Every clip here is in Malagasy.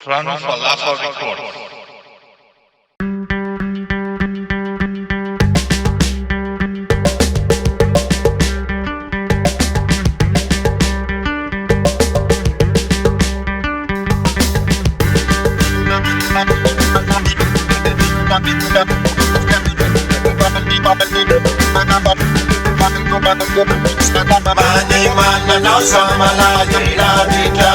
Rano Falafa Records. Manimana sama lagi bigla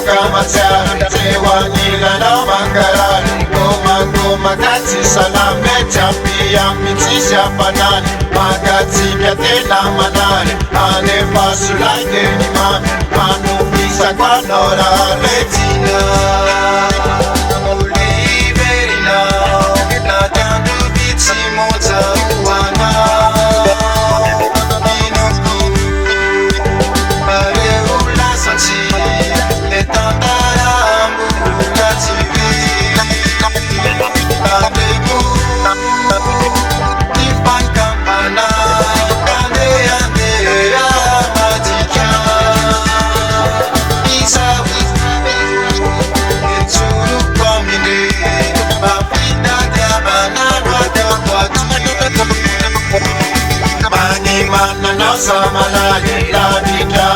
kamatsari sewanila na makarani goma gati salame chapi amitisha panani magati tena manani ane fasulake ni mami manufisa kwa nora letina Oliverina na tandu biti moza wana sama lagi bigla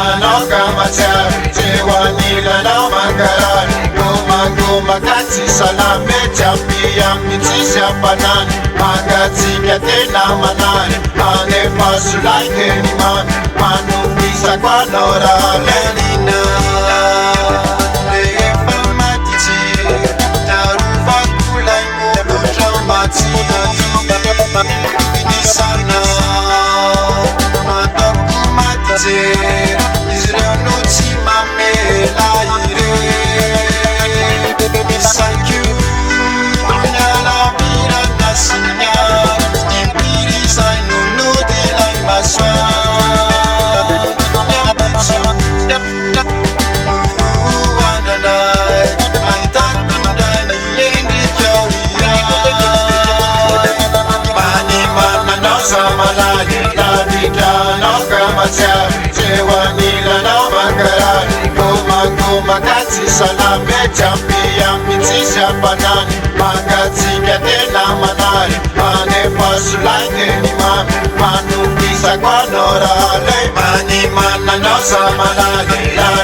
kamatsari sewanila na makarani goma gati salame chapi amitisha panani magati tena manani ane fasulake ni mami manufisa kwa nora lenina sewanila na makarani goma gati salame chapi amitisha panani magati tena manani ane fasulake ni mami manufisa kwa nora manimana na samalagi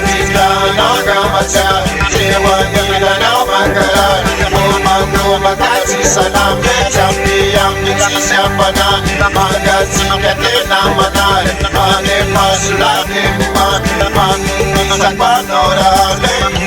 bigla kamatsari sewanila na makarani goma gati salame chapi amitisha panani magati tena manani ane fasulake ni mami manufisa kwa nora